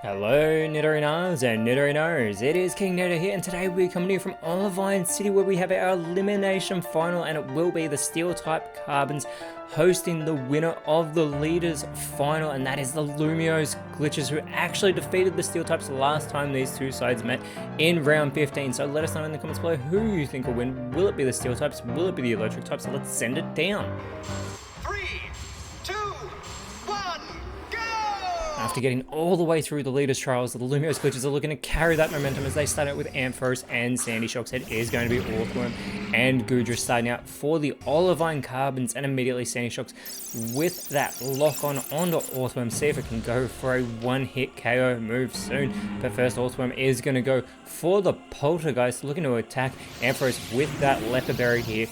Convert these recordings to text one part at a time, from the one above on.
Hello Nidorinas and Nidorinos, it is KingNido here, and today we're coming to you from Olivine City where we have our Elimination final, and it will be the Steel-type Carbons hosting the winner of the Leaders final, and that is the Lumiose Glitches, who actually defeated the Steel-types last time these two sides met in round 15. So let us know in the comments below who you think will win. Will it be the Steel-types? Will it be the Electric types? So let's send it down. After getting all the way through the Leaders Trials, the Lumiose Glitches are looking to carry that momentum as they start out with Ampharos and Sandy Shocks. It is going to be Orthworm and Goodra starting out for the Olivine Carbons, and immediately Sandy Shocks with that lock-on onto Orthworm. See if it can go for a one-hit KO move soon. But first, Orthworm is going to go for the Poltergeist, looking to attack Ampharos with that Leper Berry here.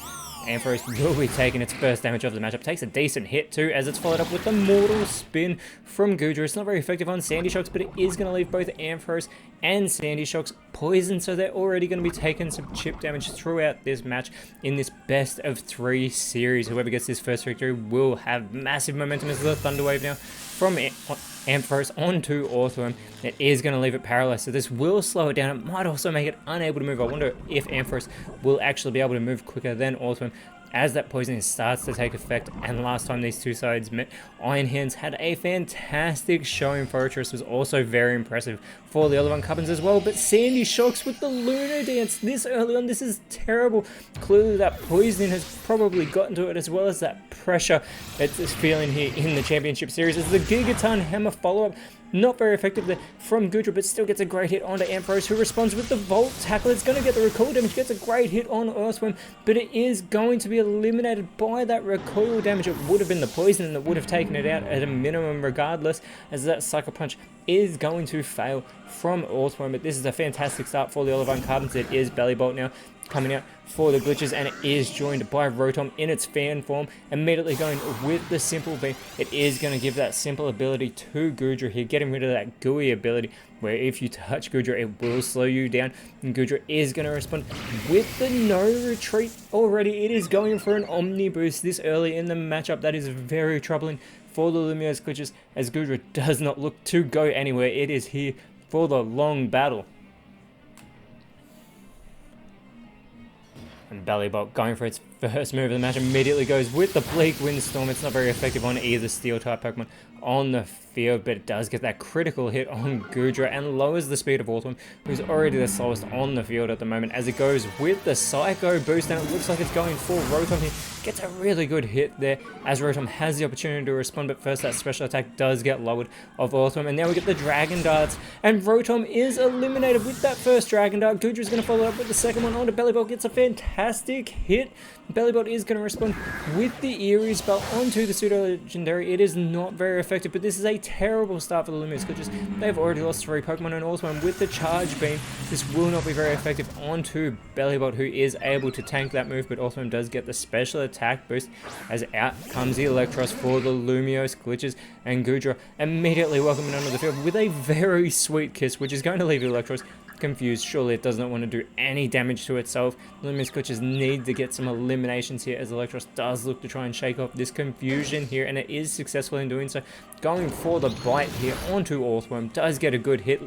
Ampharos will be taking its first damage of the matchup. Takes a decent hit too, as it's followed up with the Mortal Spin from Goodra. It's not very effective on Sandy Shocks, but it is going to leave both Ampharos and Sandy Shocks poisoned, so they're already going to be taking some chip damage throughout this match in this best of 3 series. Whoever gets this first victory will have massive momentum as the Thunder Wave now from Ampharos onto Orthworm. It is going to leave it paralyzed, so this will slow it down. It might also make it unable to move. I wonder if Ampharos will actually be able to move quicker than Orthworm as that poisoning starts to take effect. And last time these two sides met, Iron Hands had a fantastic showing. Fortress was also very impressive for the Olivine Carbons as well, but Sandy Shocks with the Lunar Dance this early on, this is terrible. Clearly that poisoning has probably gotten to it, as well as that pressure it's feeling here in the Championship Series, as the Gigaton Hammer follow-up not very effective there from Goodra, but still gets a great hit onto Ampharos, who responds with the Volt Tackle. It's going to get the recoil damage, gets a great hit on Earthworm, but it is going to be eliminated by that recoil damage. It would have been the poison that would have taken it out at a minimum regardless, as that Sucker Punch is going to fail from Earthworm. But this is a fantastic start for the Olivine Carbons. It is Belly Bolt now coming out for the Glitches, and it is joined by Rotom in its fan form, immediately going with the Simple Beam. It is going to give that simple ability to Goodra here, getting rid of that gooey ability where if you touch Goodra it will slow you down, and Goodra is going to respond with the No Retreat already. It is going for an Omni Boost this early in the matchup. That is very troubling for the Lumiose Glitches, as Goodra does not look to go anywhere. It is here for the long battle. And Bellybolt going for its first move of the match immediately goes with the Bleak Windstorm. It's not very effective on either Steel-type Pokemon on the field, but it does get that critical hit on Goodra and lowers the speed of Orthworm, who's already the slowest on the field at the moment, as it goes with the Psycho Boost, and it looks like it's going for Rotom here. Gets a really good hit there, as Rotom has the opportunity to respond, but first that special attack does get lowered of Orthworm, and now we get the Dragon Darts, and Rotom is eliminated with that first Dragon Dart. Goodra is going to follow up with the second one onto Bellybolt, gets a fantastic hit. Bellybolt is going to respond with the Eerie Spell onto the Pseudo Legendary. It is not very effective, but this is a terrible start for the Lumiose Glitches. They've already lost 3 Pokemon, and Orthworm with the Charge Beam, this will not be very effective onto Bellybolt, who is able to tank that move, but Orthworm does get the special attack boost, as out comes the Electros for the Lumiose Glitches, and Goodra immediately welcoming onto the field with a very sweet kiss, which is going to leave the Electros confused. Surely it does not want to do any damage to itself. Lumiose Glitches need to get some eliminations here, as Electros does look to try and shake off this confusion here, and it is successful in doing so. Going for the bite here onto Orthworm, does get a good hit,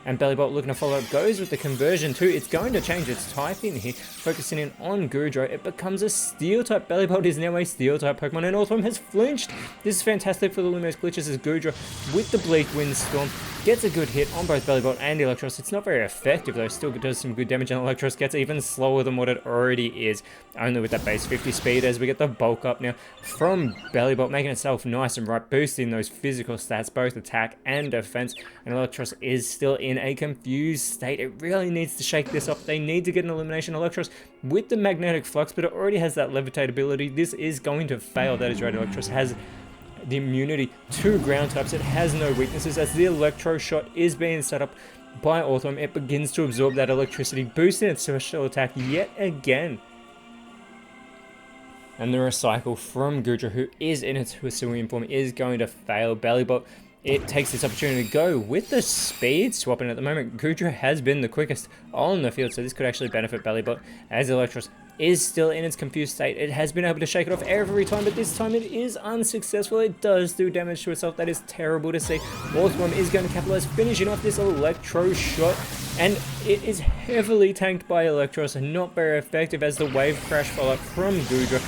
and Bellybolt looking to follow up, goes with the conversion too. It's going to change its type in here, focusing in on Goodra. It becomes a Steel-type. Bellybolt is now a Steel-type Pokemon, and Orthworm has flinched. This is fantastic for the Lumiose Glitches, as Goodra with the Bleak Windstorm gets a good hit on both Bellybolt and Electros. It's not very effective though, still does some good damage, and Electros gets even slower than what it already is, only with that base 50 speed, as we get the bulk up now from Bellybolt, making itself nice and right, boosting those physical stats, both attack and defense, and Electros is still in a confused state. It really needs to shake this off. They need to get an elimination. Electros with the Magnetic Flux, but it already has that Levitate ability. This is going to fail. That is right, Electros has the immunity to ground types. It has no weaknesses, as the Electro Shot is being set up by Orthworm. It begins to absorb that electricity, boosting its special attack yet again. And the Recycle from Goodra, who is in its Hisuian form, is going to fail. Bellybolt, it takes this opportunity to go with the speed swap, and at the moment Goodra has been the quickest on the field, so this could actually benefit Bellybolt, as Electros is still in its confused state. It has been able to shake it off every time, but this time it is unsuccessful. It does do damage to itself. That is terrible to see. Orthworm is going to capitalize, finishing off this Electro shot, and it is heavily tanked by Electros and not very effective as the wave crash follow-up from Goodra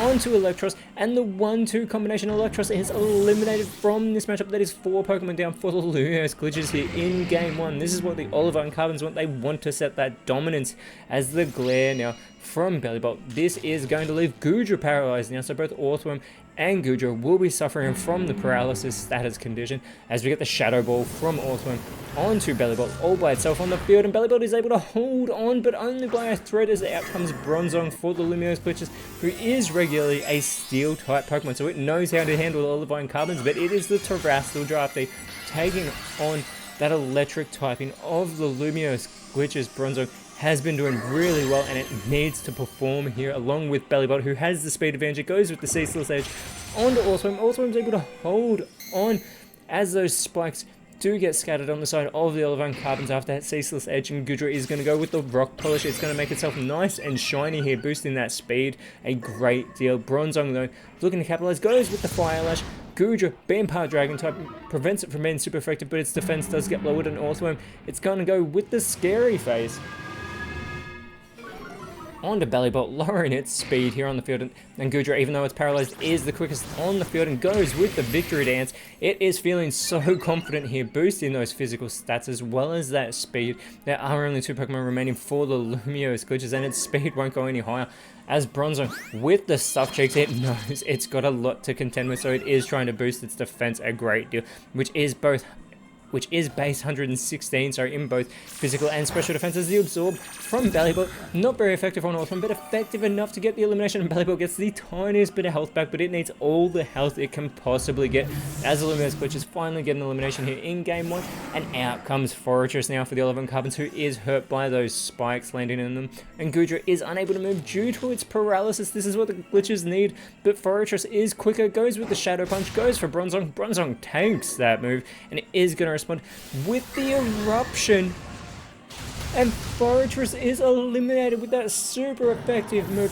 onto Electros, and the 1-2 combination Electros is eliminated from this matchup. That is 4 Pokemon down for the Lumiose Glitches here in Game 1. This is what the Olivine Carbons want. They want to set that dominance as the glare now from Bellibolt. This is going to leave Goodra paralyzed now, so both Orthworm and Goodra will be suffering from the paralysis status condition as we get the Shadow Ball from Orthworm onto Bellibolt all by itself on the field, and Bellibolt is able to hold on, but only by a thread, as out comes Bronzong for the Lumiose Glitches, who is regularly a Steel type Pokemon, so it knows how to handle the Olivine Carbons, but it is the Terrestrial Drafty taking on that electric typing of the Lumiose Glitches. Bronzong has been doing really well, and it needs to perform here along with Bellibolt, who has the speed advantage. It goes with the Ceaseless Edge onto Orthworm. Orthworm's able to hold on as those spikes do get scattered on the side of the Olivine Carbons after that Ceaseless Edge, and Goodra is going to go with the Rock Polish. It's going to make itself nice and shiny here, boosting that speed a great deal. Bronzong, though, looking to capitalize, goes with the Fire Lash. Goodra, being part Dragon type, prevents it from being super effective, but its defense does get lowered, and Orthworm, it's going to go with the Scary Face onto Bellibolt, lowering its speed here on the field, and Goodra, even though it's paralyzed, is the quickest on the field and goes with the Victory Dance. It is feeling so confident here, boosting those physical stats as well as that speed. There are only 2 Pokemon remaining for the Lumiose Glitches, and its speed won't go any higher, as Bronzong, with the Stuff Cheeks, it knows it's got a lot to contend with, so it is trying to boost its defense a great deal, which is base 116, sorry, in both physical and special defenses. The Absorb from Bellibolt, not very effective on Orthworm, but effective enough to get the elimination, and Bellibolt gets the tiniest bit of health back, but it needs all the health it can possibly get as the Lumiose Glitches finally get an elimination here in Game 1, and out comes Forretress now for the Olivine Carbons, who is hurt by those spikes landing in them, and Goodra is unable to move due to its paralysis. This is what the Glitches need, but Forretress is quicker, goes with the Shadow Punch, goes for Bronzong. Bronzong tanks that move, and it is going to respond with the Eruption, and Forretress is eliminated with that super effective move.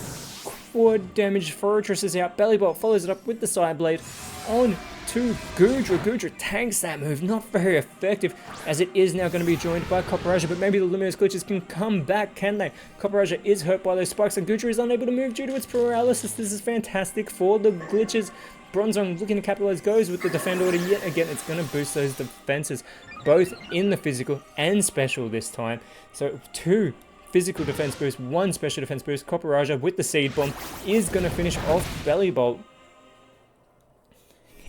Quad damage. Forretress is out. Bellibolt follows it up with the Side Blade on to Goodra. Goodra tanks that move, not very effective, as it is now going to be joined by Copperajah, but maybe the Lumiose Glitches can come back, can they? Copperajah is hurt by those spikes, and Goodra is unable to move due to its paralysis. This is fantastic for the Glitches. Bronzong, looking to capitalize, goes with the Defend Order yet again. It's going to boost those defenses, both in the physical and special this time. So 2 physical defense boosts, 1 special defense boost. Copperajah with the Seed Bomb is going to finish off Bellibolt.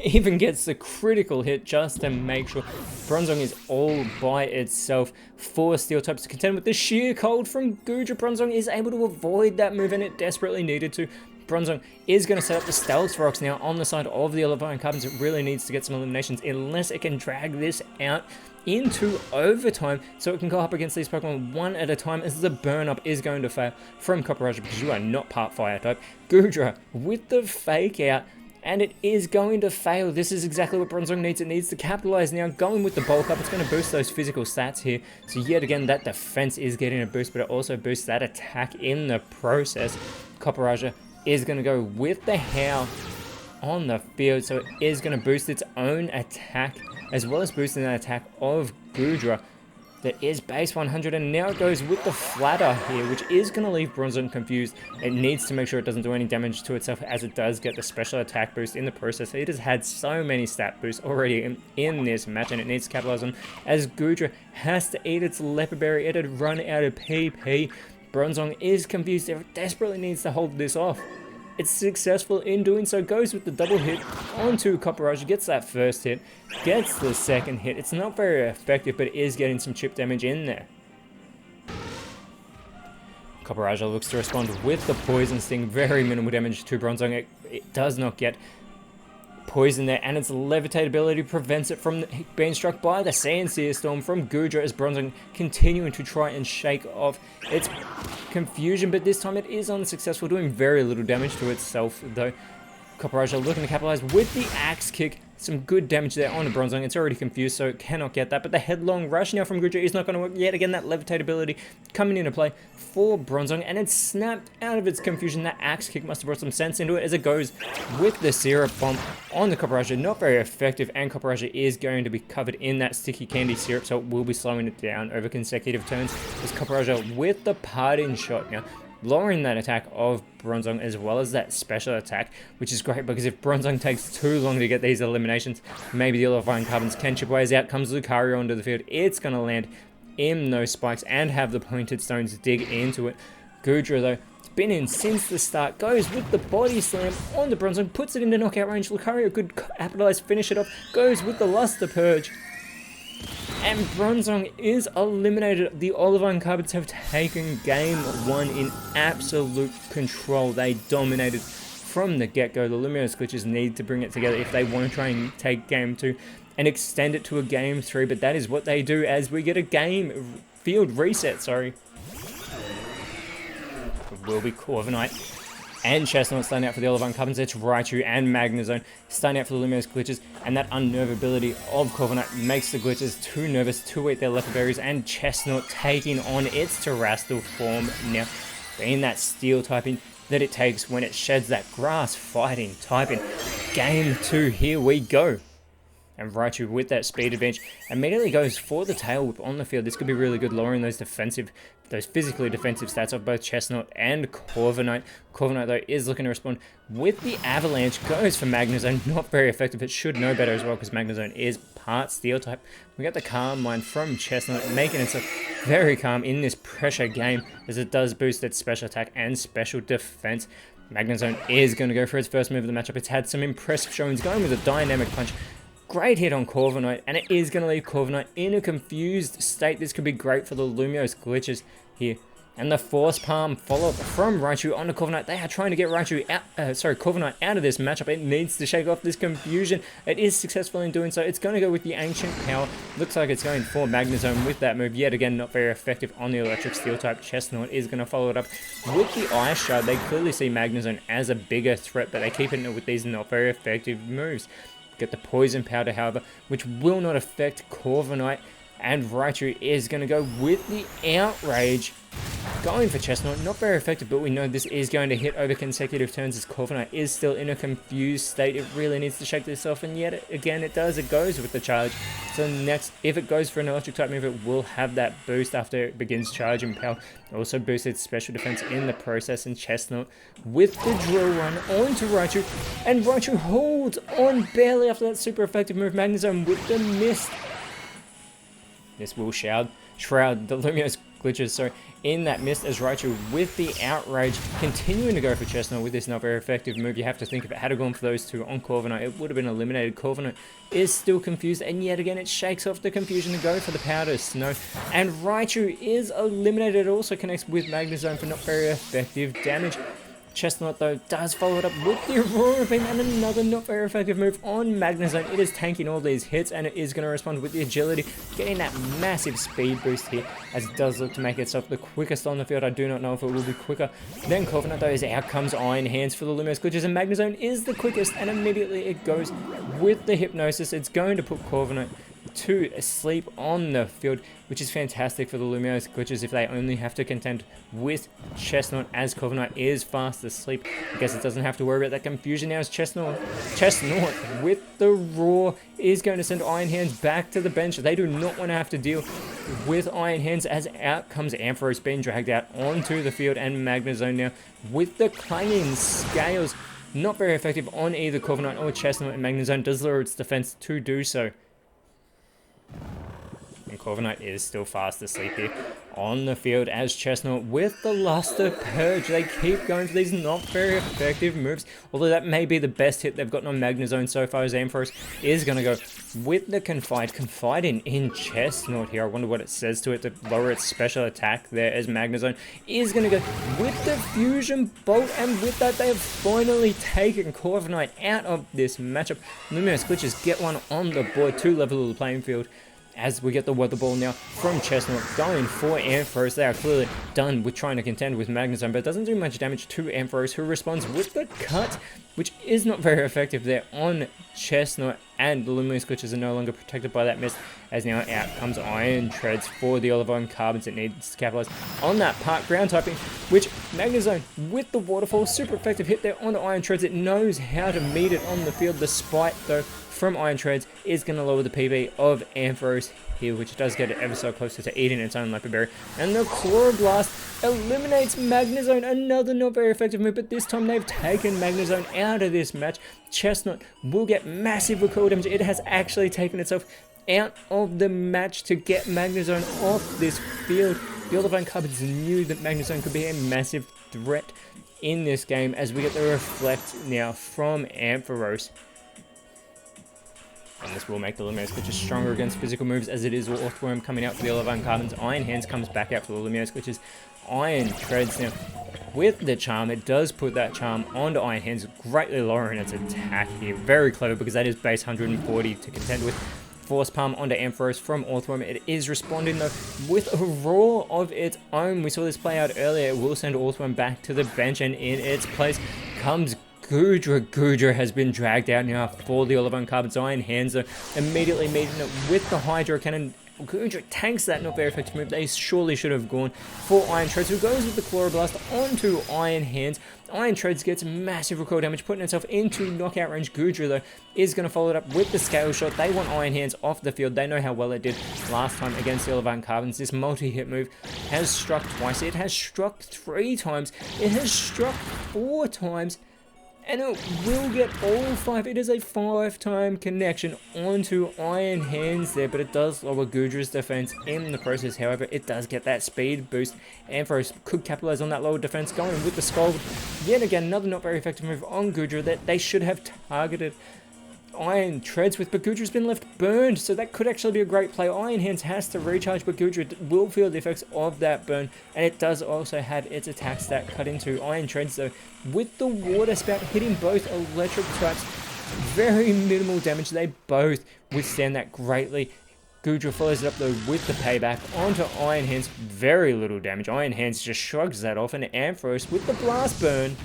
Even gets the critical hit just to make sure. Bronzong is all by itself. 4 Steel types to contend with the Sheer Cold from Goodra. Bronzong is able to avoid that move, and it desperately needed to. Bronzong is going to set up the Stealth Rocks now on the side of the Olivine Carbons. It really needs to get some eliminations unless it can drag this out into overtime, so it can go up against these Pokemon one at a time, as the Burn Up is going to fail from Copperajah because you are not part Fire type. Goodra with the Fake Out, and it is going to fail. This is exactly what Bronzong needs. It needs to capitalize now, going with the Bulk Up. It's going to boost those physical stats here. So yet again, that defense is getting a boost, but it also boosts that attack in the process. Copperajah is going to go with the Howl on the field, so it is going to boost its own attack, as well as boosting the attack of Goodra. That is base 100, and now it goes with the Flatter here, which is going to leave Bronzong confused. It needs to make sure it doesn't do any damage to itself, as it does get the special attack boost in the process. It has had so many stat boosts already in this match, and it needs to capitalize on, as Goodra has to eat its Leopard Berry. It had run out of PP. Bronzong is confused. It desperately needs to hold this off. It's successful in doing so, goes with the double hit onto Copperajah, gets that first hit, gets the second hit. It's not very effective, but it is getting some chip damage in there. Copperajah looks to respond with the Poison Sting, very minimal damage to Bronzong. It does not get poison there, and its Levitate ability prevents it from being struck by the Sandsear Storm from Goodra, as Bronzong continuing to try and shake off its confusion, but this time it is unsuccessful, doing very little damage to itself though. Copperajah looking to capitalize with the axe kick. Some good damage there on the Bronzong. It's already confused, so it cannot get that. But the headlong rush now from Goodra is not going to work yet. Again, that levitate ability coming into play for Bronzong, and it's snapped out of its confusion. That axe kick must have brought some sense into it as it goes with the syrup bomb on the Copperajah. Not very effective, and Copperajah is going to be covered in that sticky candy syrup, so it will be slowing it down over consecutive turns. As Copperajah with the parting shot now, lowering that attack of Bronzong as well as that special attack, which is great because if Bronzong takes too long to get these eliminations, maybe the Olivine Carbons can chip away. As out comes Lucario onto the field. It's going to land in those spikes and have the pointed stones dig into it. Goodra, though, it's been in since the start, goes with the body slam on the Bronzong, puts it into knockout range. Lucario could capitalize, finish it off, goes with the Luster Purge. And Bronzong is eliminated. The Olivine Carbons have taken game 1 in absolute control. They dominated from the get-go. The Lumiose Glitches need to bring it together if they want to try and take game 2 and extend it to a game 3. But that is what they do as we get a game field reset, sorry. It will be Corviknight and Chestnut starting out for the Olivine Carbons. It's Raichu and Magnezone starting out for the Lumiose Glitches, and that unnervability of Corviknight makes the Glitches too nervous to eat their Legendaries, and Chestnut taking on its Terrestrial form now, being that steel typing that it takes when it sheds that grass fighting typing. Game 2, here we go. And Raichu with that speed advantage immediately goes for the tail whip on the field. This could be really good, lowering those physically defensive stats of both Chestnut and Corviknight. Corviknight, though, is looking to respond with the Avalanche. Goes for Magnezone. Not very effective. It should know better as well because Magnezone is part Steel type. We got the Calm Mind from Chestnut, making itself very calm in this pressure game as it does boost its special attack and special defense. Magnezone is going to go for its first move of the matchup. It's had some impressive showings, going with a Dynamic Punch. Great hit on Corviknight, and it is going to leave Corviknight in a confused state. This could be great for the Lumiose Glitches here. And the Force Palm follow-up from Raichu onto Corviknight. They are trying to get Corviknight out of this matchup. It needs to shake off this confusion. It is successful in doing so. It's going to go with the Ancient Power. Looks like it's going for Magnezone with that move. Yet again, not very effective on the Electric Steel type. Chestnut is going to follow it up with the Ice Shard. They clearly see Magnezone as a bigger threat, but they keep it with these not very effective moves. Get the Poison Powder, however, which will not affect Corviknight, and Raichu is going to go with the Outrage. Going for Chestnut, not very effective, but we know this is going to hit over consecutive turns as Corviknight is still in a confused state. It really needs to shake this off, and yet again it does. It goes with the charge. So next, if it goes for an electric type move, it will have that boost after it begins charging power. Also boosts its special defense in the process, and Chestnut with the Drill Run onto Raichu, and Raichu holds on barely after that super effective move. Magnezone with the Mist. This will shroud the Lumiose Glitches, in that Mist as Raichu with the Outrage, continuing to go for Chestnut with this not very effective move. You have to think if it had gone for those two on Corviknight, it would have been eliminated. Corviknight is still confused, and yet again it shakes off the confusion to go for the Powder Snow, and Raichu is eliminated. It also connects with Magnezone for not very effective damage. Chestnut, though, does follow it up with the Aurora Beam and another not very effective move on Magnezone. It is tanking all these hits, and it is going to respond with the agility, getting that massive speed boost here, as it does look to make itself the quickest on the field. I do not know if it will be quicker than Corviknight, though, as out comes Iron Hands for the Lumiose Glitches, and Magnezone is the quickest, and immediately it goes with the Hypnosis. It's going to put Corviknight to sleep on the field, which is fantastic for the Lumiose Glitches if they only have to contend with Chestnut, as Corviknight is fast asleep. I guess it doesn't have to worry about that confusion now, as Chestnut with the Roar is going to send Iron Hands back to the bench. They do not want to have to deal with Iron Hands, as out comes Ampharos being dragged out onto the field, and Magnezone now with the Clanging Scales. Not very effective on either Corviknight or Chestnut, and Magnezone does lower its defense to do so. And Corviknight is still fast asleep here on the field as Chestnut with the Luster Purge. They keep going for these not very effective moves, although that may be the best hit they've gotten on Magnezone so far, as Ampharos is going to go with the Confiding in Chestnut here. I wonder what it says to it to lower its special attack there, as Magnezone is going to go with the Fusion Bolt, and with that they have finally taken Corviknight out of this matchup. Lumiose Glitches get one on the board to level the playing field. as we get the Weather Ball now from Chestnut going for Ampharos. They are clearly done with trying to contend with Magnezone, but it doesn't do much damage to Ampharos, who responds with the Cut, which is not very effective there on Chestnut, and the Luminous Glitches are no longer protected by that mist, as now out comes Iron Treads for the Olivine Carbons. It needs to capitalize on that part ground typing, which Magnezone with the Waterfall, super effective hit there on Iron Treads. It knows how to meet it on the field. The Spite, though, from Iron Treads is going to lower the PB of Ampharos here, which does get it ever so closer to eating its own Leopard Berry. And the Chloroblast eliminates Magnezone, another not very effective move, but this time they've taken Magnezone out of this match. Chestnut will get massive recoil damage. It has actually taken itself out of the match to get Magnezone off this field. The Olivine Carbons knew that Magnezone could be a massive threat in this game, as we get the Reflect now from Ampharos. And this will make the Luminous Glitches stronger against physical moves, as it is Orthworm coming out for the Olivine Carbons. Iron Hands comes back out for the Luminous Glitches. Iron Treads now with the Charm. It does put that Charm onto Iron Hands, greatly lowering its attack here. Very clever, because that is base 140 to contend with. Force Palm onto Ampharos from Orthworm. It is responding, though, with a roar of its own. We saw this play out earlier. It will send Orthworm back to the bench, and in its place comes Goodra. Goodra has been dragged out now for the Olivine Carbons. Iron Hands are immediately meeting it with the Hydro Cannon. Goodra tanks that not very effective move. They surely should have gone for Iron Treads, who goes with the Chloroblast onto Iron Hands. Iron Treads gets massive recoil damage, putting itself into knockout range. Goodra, though, is going to follow it up with the Scale Shot. They want Iron Hands off the field. They know how well it did last time against the Olivine Carbons. This multi-hit move has struck twice. It has struck 3 times. It has struck 4 times. And it will get all 5. It is a 5-time connection onto Iron Hands there, but it does lower Goodra's defense in the process. However, it does get that speed boost. Ampharos could capitalize on that lower defense, going with the Scald. Yet again, another not very effective move on Goodra that they should have targeted Iron Treads with, but Goodra's been left burned, so that could actually be a great play. Iron Hands has to recharge, but Goodra will feel the effects of that burn, and it does also have its attack stat cut into Iron Treads, though, with the Water Spout hitting both electric types. Very minimal damage. They both withstand that greatly. Goodra follows it up, though, with the payback onto Iron Hands. Very little damage. Iron Hands just shrugs that off, and Ampharos with the Blast Burn,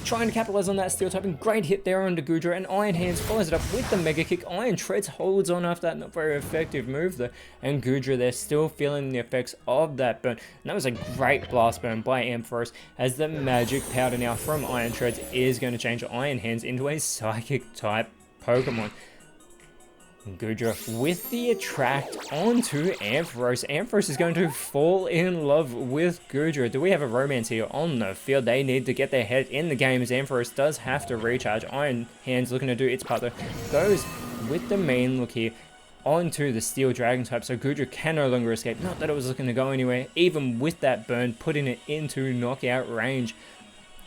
trying to capitalize on that Steel typing. Great hit there onto Goodra, and Iron Hands follows it up with the Mega Kick. Iron Treads holds on after that not very effective move, though, and Goodra, they're still feeling the effects of that burn. And that was a great Blast Burn by Ampharos, as the Magic Powder now from Iron Treads is going to change Iron Hands into a Psychic type Pokemon. Goodra with the Attract onto Ampharos. Ampharos is going to fall in love with Goodra. Do we have a romance here on the field? They need to get their head in the game, as Ampharos does have to recharge. Iron Hands looking to do its part, though. Goes with the main look here onto the Steel Dragon type, so Goodra can no longer escape. Not that it was looking to go anywhere, even with that burn, putting it into knockout range.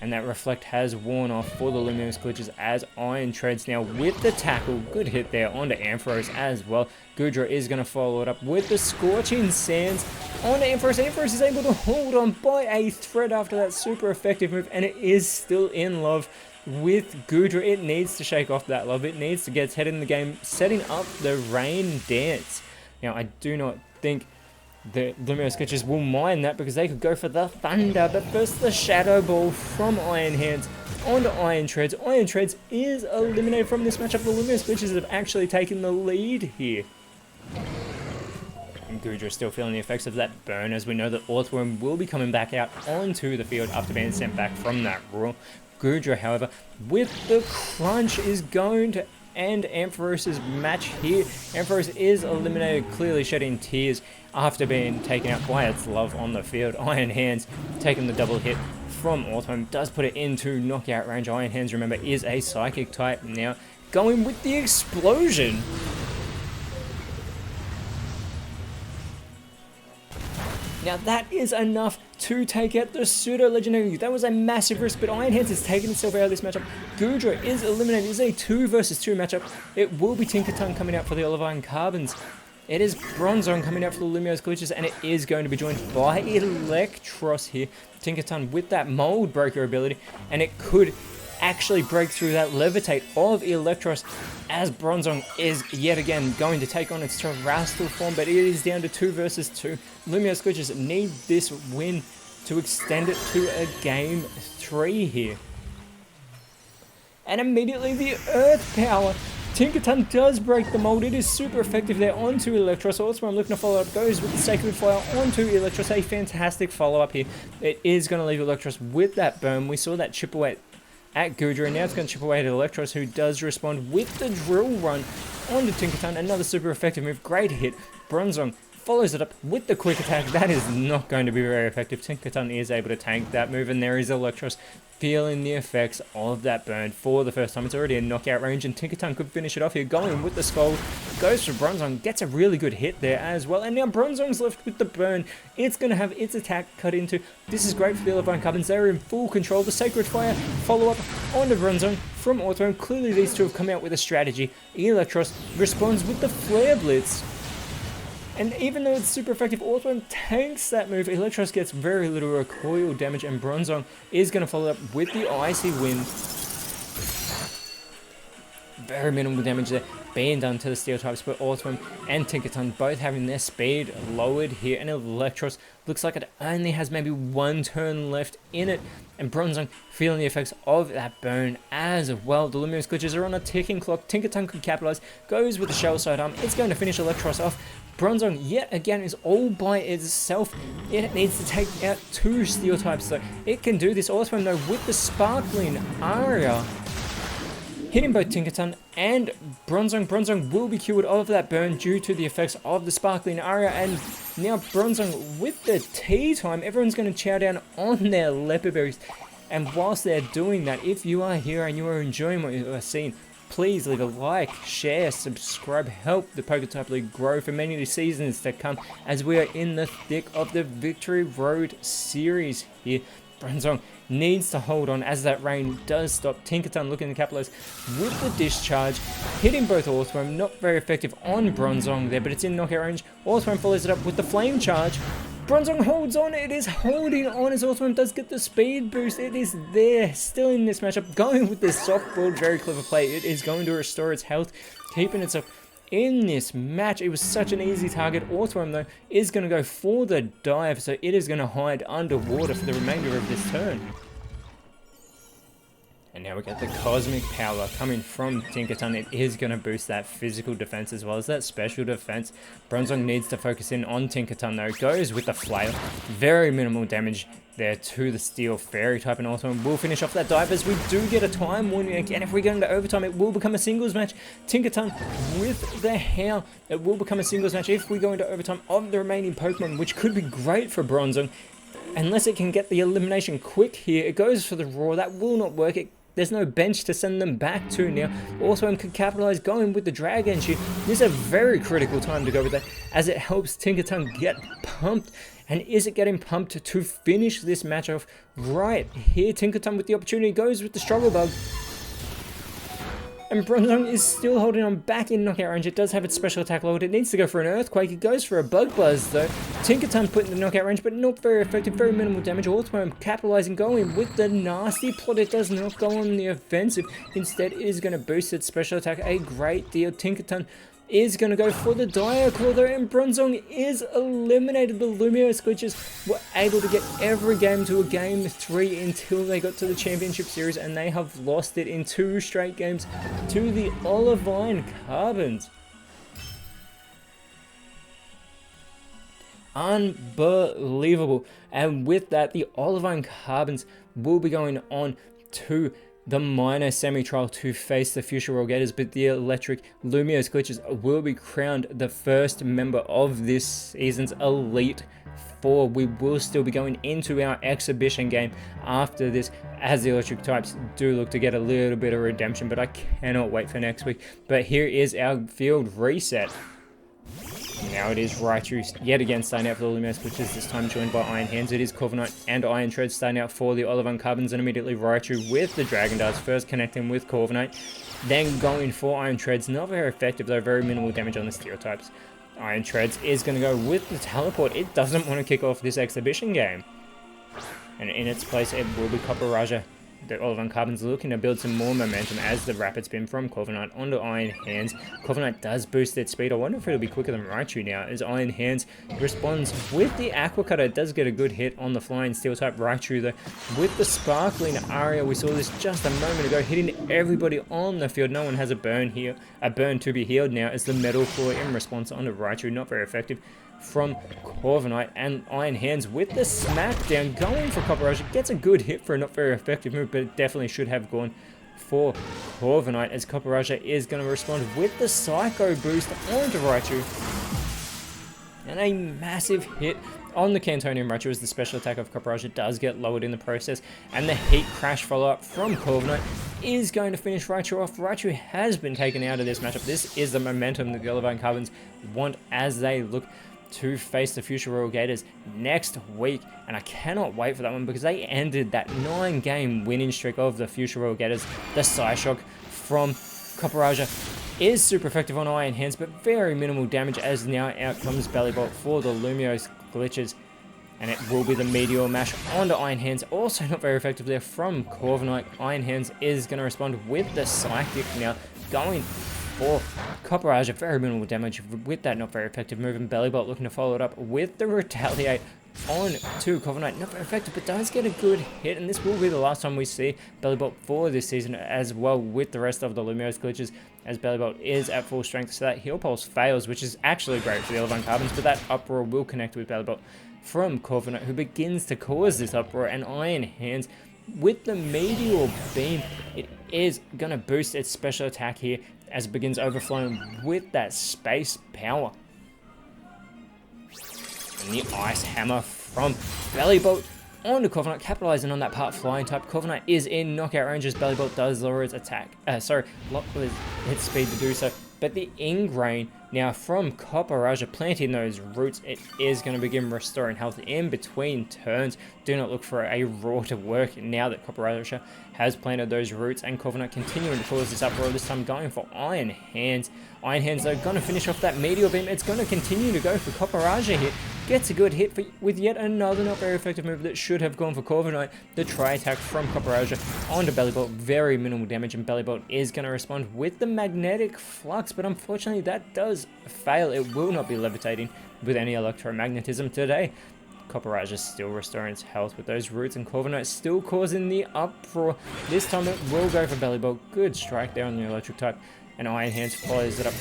And that Reflect has worn off for the Luminous Glitches, as Iron Treads now with the Tackle. Good hit there onto Ampharos as well. Goodra is going to follow it up with the Scorching Sands onto Ampharos. Ampharos is able to hold on by a thread after that super effective move, and it is still in love with Goodra. It needs to shake off that love. It needs to get its head in the game, setting up the Rain Dance. Now, I do not think the Luminous Glitches will mind that, because they could go for the Thunder, but first the Shadow Ball from Iron Hands onto Iron Treads. Iron Treads is eliminated from this matchup. The Luminous Glitches have actually taken the lead here. And Goodra is still feeling the effects of that burn, as we know that Orthworm will be coming back out onto the field after being sent back from that roar. Goodra, however, with the Crunch, is going to end Ampharos' match here. Ampharos is eliminated, clearly shedding tears after being taken out by its love on the field. Iron Hands taking the double hit from Orthworm does put it into knockout range. Iron Hands, remember, is a Psychic type now, going with the Explosion. Now that is enough to take out the Pseudo Legendary. That was a massive risk, but Iron Hands has taken itself out of this matchup. Goodra is eliminated. It is a 2 versus 2 matchup. It will be Tinkaton coming out for the Olivine Carbons. It is Bronzong coming out for the Luminous Glitches, and it is going to be joined by Electros here. Tinkaton with that Mold Breaker ability, and it could actually break through that levitate of Electros, as Bronzong is yet again going to take on its terrestrial form, but it is down to 2 versus 2. Lumiose Glitches need this win to extend it to a game 3 here. And immediately the Earth Power. Tinkaton does break the mold. It is super effective there onto Electros. Also, I'm looking to follow up. Goes with the Sacred Fire onto Electros. A fantastic follow-up here. It is going to leave Electros with that burn. We saw that chip away at Goodra, and now it's going to chip away at Electros, who does respond with the Drill Run onto Tinkaton. Another super effective move. Great hit. Bronzong follows it up with the Quick Attack. That is not going to be very effective. Tinkaton is able to tank that move, and there is Electros feeling the effects of that burn for the first time. It's already in knockout range, and Tinkaton could finish it off here. Going with the Skull, goes for Bronzong, gets a really good hit there as well, and now Bronzong's left with the burn. It's going to have its attack cut into. This is great for the Elevine Carbons. They're in full control. The Sacred Fire follow-up onto Bronzong from Orthworm. Clearly these two have come out with a strategy. Electros responds with the Flare Blitz. And even though it's super effective, Orthworm tanks that move. Electros gets very little recoil damage, and Bronzong is going to follow up with the Icy Wind. Very minimal damage there being done to the Steel types, but Orthworm and Tinkaton both having their speed lowered here, and Electros looks like it only has maybe 1 turn left in it, and Bronzong feeling the effects of that burn as well. The Lumiose Glitches are on a ticking clock. Tinkaton could capitalize, goes with the Shell Side Arm. It's going to finish Electros off. Bronzong yet again is all by itself. It needs to take out 2 Steel types, so it can do this. Orthworm though with the Sparkling Aria, hitting both Tinkaton and Bronzong. Bronzong will be cured of that burn due to the effects of the Sparkling Aria, and now Bronzong with the tea time. Everyone's going to chow down on their Leopard Berries, and whilst they're doing that, if you are here and you are enjoying what you are seeing, please leave a like, share, subscribe, help the PokeType League grow for many seasons to come, as we are in the thick of the Victory Road series here. Bronzong needs to hold on as that rain does stop. Tinkaton looking to capitalize with the Discharge, hitting both Orthworm. Not very effective on Bronzong there, but it's in knockout range. Orthworm follows it up with the Flame Charge. Bronzong holds on. It is holding on as Orthworm does get the speed boost. It is there, still in this matchup. Going with this softball, very clever play. It is going to restore its health, keeping itself in this match. It was such an easy target. Orthworm though is going to go for the dive, so it is going to hide underwater for the remainder of this turn. And now we get the Cosmic Power coming from Tinkaton. It is going to boost that physical defense as well as that special defense. Bronzong needs to focus in on Tinkaton though. Goes with the Flail. Very minimal damage there to the Steel Fairy type, and Orthworm will finish off that dive as we do get a time warning again. If we go into overtime, it will become a singles match. Tinkaton with the Howl. It will become a singles match if we go into overtime of the remaining Pokemon, which could be great for Bronzong. Unless it can get the elimination quick here. It goes for the Roar. That will not work. There's no bench to send them back to now. Orthworm could capitalize going with the Dragon Shoot. This is a very critical time to go with that, as it helps Tinkaton get pumped. And is it getting pumped to finish this match off right here? Tinkaton with the opportunity goes with the Struggle Bug. And Bronzong is still holding on back in knockout range. It does have its special attack lowered. It needs to go for an Earthquake. It goes for a Bug Buzz though. Tinkaton put in the knockout range, but not very effective. Very minimal damage. Orthworm capitalizing, going with the nasty plot. It does not go on the offensive. Instead, it is going to boost its special attack a great deal. Tinkaton is going to go for the Dire Claw though, and Bronzong is eliminated. The Lumiose Glitches were able to get every game to a game 3 until they got to the Championship Series, and they have lost it in 2 straight games to the Olivine Carbons. Unbelievable. And with that, the Olivine Carbons will be going on to the minor semi-trial to face the Fuchsia Royal Gators, but the Electric Lumiose Glitches will be crowned the first member of this season's Elite Four. We will still be going into our exhibition game after this, as the Electric types do look to get a little bit of redemption, but I cannot wait for next week. But here is our field reset. Now it is Raichu yet again starting out for the Lumiose Glitches, this time joined by Iron Hands. It is Corviknight and Iron Tread starting out for the Olivine Carbons, and immediately Raichu with the Dragon Darts, first connecting with Corviknight, then going for Iron Treads. Not very effective though, very minimal damage on the Steel types. Iron Treads is going to go with the Teleport. It doesn't want to kick off this exhibition game. And in its place, it will be Copper Raja. the Olivine Carbon's looking to build some more momentum as the rapid spin from Corviknight onto Iron Hands. Corviknight does boost its speed. I wonder if it'll be quicker than Raichu now, as Iron Hands responds with the Aqua Cutter. It does get a good hit on the flying Steel type Raichu though. With the Sparkling Aria, we saw this just a moment ago, hitting everybody on the field. No one has a burn here, a burn to be healed now, as the Metal Claw in response onto Raichu, not very effective from Corviknight. And Iron Hands with the smackdown going for Copperajah. Gets a good hit for a not very effective move, but it definitely should have gone for Corviknight, as Copperajah is going to respond with the Psycho Boost onto Raichu. And a massive hit on the Cantonian Raichu, as the special attack of Copperajah does get lowered in the process, and the Heat Crash follow-up from Corviknight is going to finish Raichu off. Raichu has been taken out of this matchup. This is the momentum that the Olivine Carbons want as they look to face the Future Royal Gators next week, and I cannot wait for that one, because they ended that 9-game winning streak of the Future Royal Gators. The Psyshock from Copperajah is super effective on Iron Hands, but very minimal damage, as now out comes Bellybolt for the Lumiose glitches, and it will be the Meteor Mash onto Iron Hands. Also not very effective there from Corviknight. Iron Hands is going to respond with the Psychic now, going for Copperajah. Very minimal damage with that not very effective move, and Bellybolt looking to follow it up with the Retaliate on to Corviknight. Not very effective, but does get a good hit, and this will be the last time we see Bellybolt for this season as well, with the rest of the Lumiose glitches, as Bellybolt is at full strength. So that Heal Pulse fails, which is actually great for the Olivine Carbons, but that Uproar will connect with Bellybolt from Corviknight, who begins to cause this Uproar, and Iron Hands with the Meteor Beam, it is going to boost its special attack here as it begins overflowing with that Space Power. And the Ice Hammer from Bellybolt onto Corviknight, capitalizing on that part flying type. Corviknight is in knockout range, as Bellybolt does lower its attack. Lower its speed to do so. But the Ingrain now from Copperajah, planting those roots, it is going to begin restoring health in between turns. Do not look for a Roar to work now that Copperajah has planted those roots, and Corviknight continuing to cause this uproar, this time going for Iron Hands. Iron Hands though going to finish off that Meteor Beam. It's going to continue to go for Copperajah here. Gets a good hit with yet another not very effective move that should have gone for Corviknight. The Tri-Attack from Copperajah onto Bellybolt. Very minimal damage, and Bellybolt is going to respond with the Magnetic Flux, but unfortunately that does fail. It will not be levitating with any electromagnetism today. Copperajah still restoring its health with those roots, and Corviknight still causing the uproar. This time it will go for Bellybolt. Good strike there on the electric type, and Iron Hands follows it up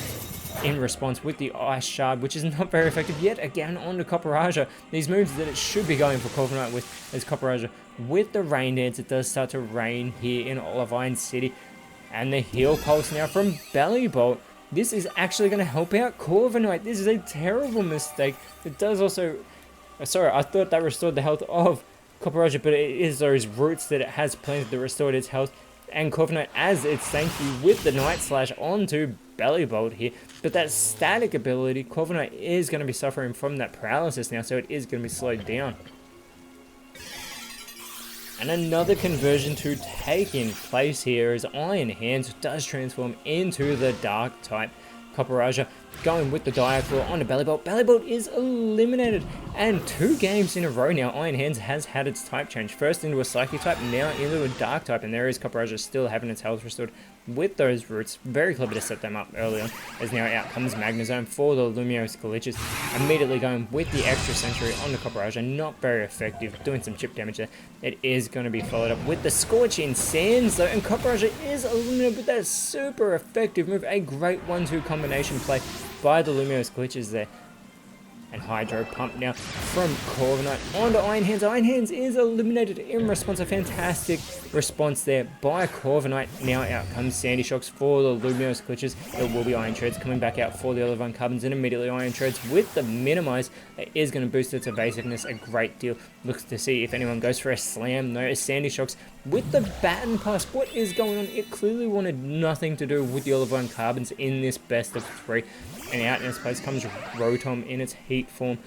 in response with the Ice Shard, which is not very effective yet again onto Copperajah. These moves that it should be going for Corviknight with, as Copperajah with the Rain Dance. It does start to rain here in Olivine City, and the Heal Pulse now from Bellybolt. This is actually going to help out Corviknight. This is a terrible mistake. It does also... Sorry, I thought that restored the health of Copperajah, but it is those roots that it has planted that restored its health. And Corviknight as its thank you with the Night Slash onto Bellybolt here. But that static ability, Corviknight is going to be suffering from that paralysis now, so it is going to be slowed down. And another conversion to taking place here as Iron Hands does transform into the Dark type. Copperajah going with the Dire Claw onto Bellybolt. Bellybolt is eliminated, and 2 games in a row now Iron Hands has had its type change. First into a Psychic type, now into a Dark type, and there is Copperajah still having its health restored with those roots. Very clever to set them up early on, as now out comes Magnezone for the Lumiose glitches. Immediately going with the extra Century onto Copperajah, not very effective, doing some chip damage there. It is going to be followed up with the Scorching Sands though, and Copperajah is eliminated with that super effective move. A great 1-2 combination play by the Lumiose glitches there. And Hydro Pump now from Corviknight onto Iron Hands. Iron Hands is eliminated in response. A fantastic response there by Corviknight. Now out comes Sandy Shocks for the Lumiose glitches. It will be Iron Treads coming back out for the Olivine Carbons, and immediately Iron Treads with the Minimize. It is going to boost its evasiveness a great deal. Looks to see if anyone goes for a slam. No, Sandy Shocks with the Baton Pass. What is going on? It clearly wanted nothing to do with the Olivine Carbons in this best of 3. And out in its place comes Rotom in its heat form.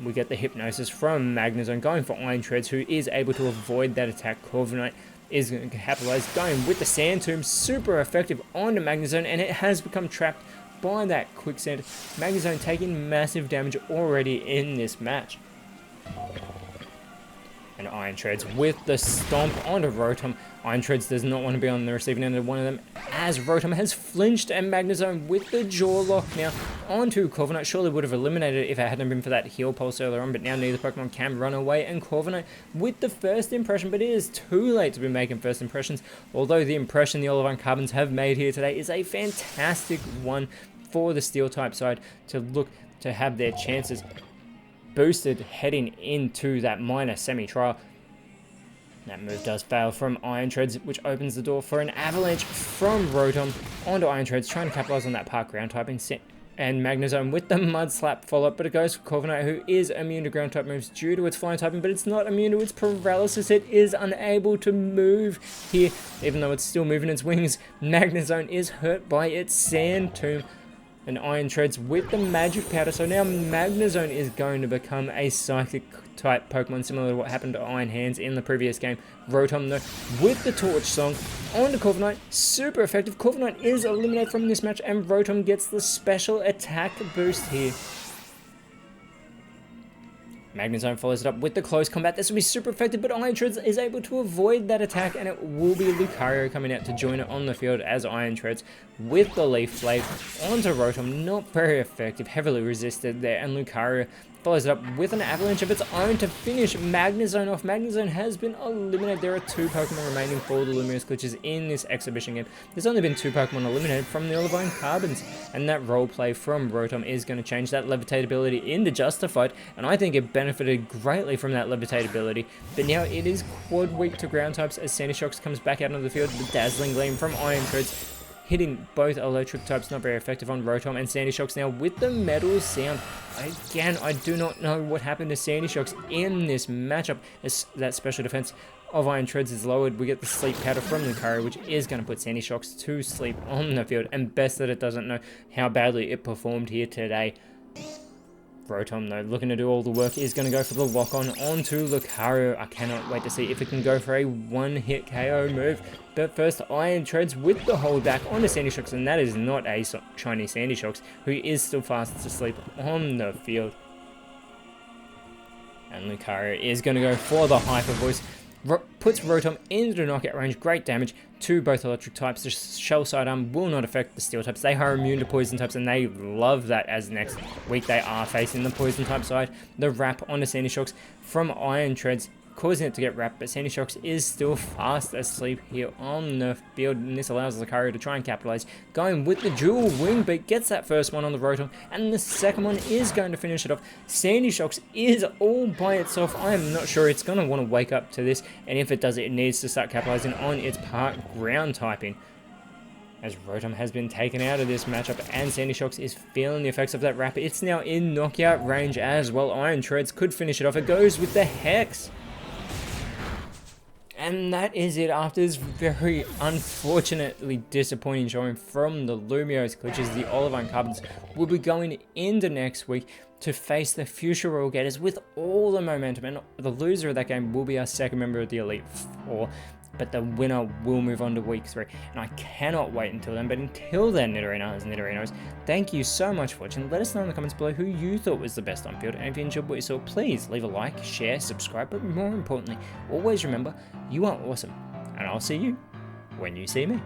We get the Hypnosis from Magnezone going for Iron Treads, who is able to avoid that attack. Corviknight is going to capitalize, going with the Sand Tomb, super effective onto Magnezone, and it has become trapped by that Quicksand. Magnezone taking massive damage already in this match. And Iron Treads with the Stomp onto Rotom. Iron Treads does not want to be on the receiving end of one of them, as Rotom has flinched, and Magnezone with the jaw lock now onto Corviknight. Surely would have eliminated it if it hadn't been for that heal pulse earlier on, but now neither Pokemon can run away, and Corviknight with the first impression, but it is too late to be making first impressions, although the impression the Olivine Carbons have made here today is a fantastic one for the Steel type side to look to have their chances boosted heading into that minor semi-trial. That move does fail from Iron Treads, which opens the door for an avalanche from Rotom onto Iron Treads, trying to capitalize on that park ground typing, and Magnezone with the Mud Slap follow-up, but it goes for Corviknight, who is immune to ground type moves due to its flying typing, but it's not immune to its paralysis. It is unable to move here, even though it's still moving its wings. Magnezone is hurt by its Sand Tomb, and Iron Treads with the Magic Powder. So now Magnezone is going to become a Psychic type Pokemon, similar to what happened to Iron Hands in the previous game. Rotom though with the Torch Song onto Corviknight, super effective. Corviknight is eliminated from this match, and Rotom gets the special attack boost here. Magnezone follows it up with the close combat. This will be super effective, but Iron Treads is able to avoid that attack, and it will be Lucario coming out to join it on the field as Iron Treads with the Leaf Blade onto Rotom. Not very effective, heavily resisted there, and Lucario follows it up with an avalanche of its own to finish Magnezone off. Magnezone has been eliminated. There are 2 Pokemon remaining for the Lumiose glitches in this exhibition game. There's only been 2 Pokemon eliminated from the Olivine Carbons, and that roleplay from Rotom is going to change that Levitate ability into Justified, and I think it benefited greatly from that Levitate ability. But now it is quad weak to ground types as Sandy Shocks comes back out onto the field. The Dazzling Gleam from Iron Treads hitting both electric types, not very effective on Rotom, and Sandy Shocks now with the Metal Sound. Again, I do not know what happened to Sandy Shocks in this matchup, as that special defense of Iron Treads is lowered. We get the Sleep Powder from Lucario, which is going to put Sandy Shocks to sleep on the field, and best that it doesn't know how badly it performed here today. Rotom though, looking to do all the work, is going to go for the lock-on onto Lucario. I cannot wait to see if it can go for a one-hit KO move. But first, Iron Treads with the hold back onto Sandy Shocks, and that is not a shiny Sandy Shocks, who is still fast asleep on the field. And Lucario is going to go for the Hyper Voice. Puts Rotom into knockout range, great damage to both electric types. The Shell Sidearm will not affect the Steel types. They are immune to poison types, and they love that, as next week they are facing the poison type side. The Wrap onto Sandy Shocks from Iron Treads, causing it to get wrapped, but Sandy Shocks is still fast asleep here on the field, and this allows Lucario to try and capitalize, going with the dual wing beat, gets that first one on the Rotom, and the second one is going to finish it off. Sandy Shocks is all by itself. I am not sure it's going to want to wake up to this, and if it does, it needs to start capitalizing on its part ground typing, as Rotom has been taken out of this matchup, and Sandy Shocks is feeling the effects of that wrap. It's now in knockout range as well. Iron Treads could finish it off. It goes with the Hex. And that is it after this very unfortunately disappointing showing from the Lumiose glitches. The Olivine Carbons will be going into next week to face the future Royal Gators with all the momentum, and the loser of that game will be our second member of the Elite Four. But the winner will move on to week 3, and I cannot wait until then. But until then, Nidorinas and Nidorinos, thank you so much for watching. Let us know in the comments below who you thought was the best on field, and if you enjoyed what you saw, please leave a like, share, subscribe, but more importantly, always remember, you are awesome, and I'll see you when you see me.